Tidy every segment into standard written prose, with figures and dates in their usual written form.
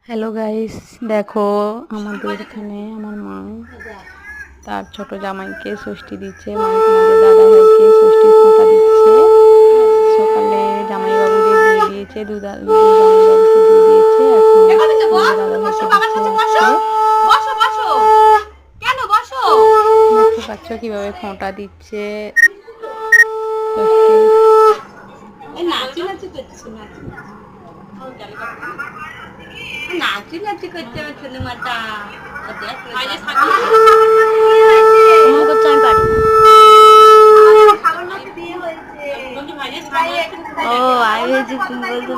Hello guys, দেখো আমাদের এখানে আমার মা তার ছোট জামাইকে ষষ্ঠী দিচ্ছে, মানে তোমাদের দাদা ভাইকে ষষ্ঠীর ফোঁটা দিচ্ছে। সকালে জামাইবাবুদের দিয়ে দিয়েছে, দু জামাইবাবুকে দিয়ে দিয়েছে। এখন দাদা ভাইকে দিচ্ছে। দেখতে পাচ্ছ কিভাবে ফোঁটা দিচ্ছে। নাচি করছে আমার ছেলে মাটা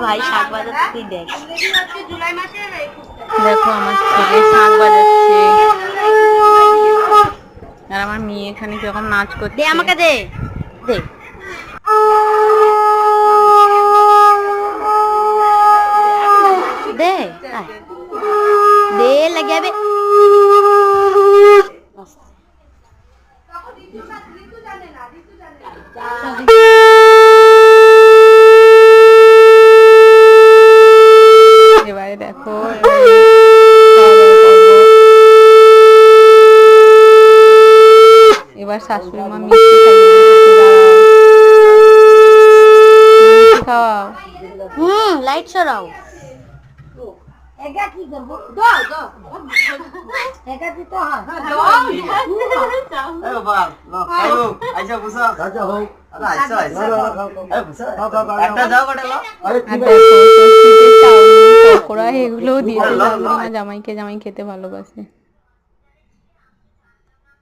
ভাই শাক বাজাতে তুই দেখ। দেখো আমার ছেলে শাক বাজাচ্ছে আর আমার মেয়ে এখানে কিরকম নাচ করছে। দে আমাকে দে দে দে দে লাগে যাবে। এবারে দেখো এবার শাশুড়ি মা মিষ্টি খাইয়ে দিচ্ছে। মিষ্টি খাওয়াও। লাইট সরাও। কি করবো পকোড়া এগুলোও দিয়েছে, জামাইকে, জামাই খেতে ভালোবাসে।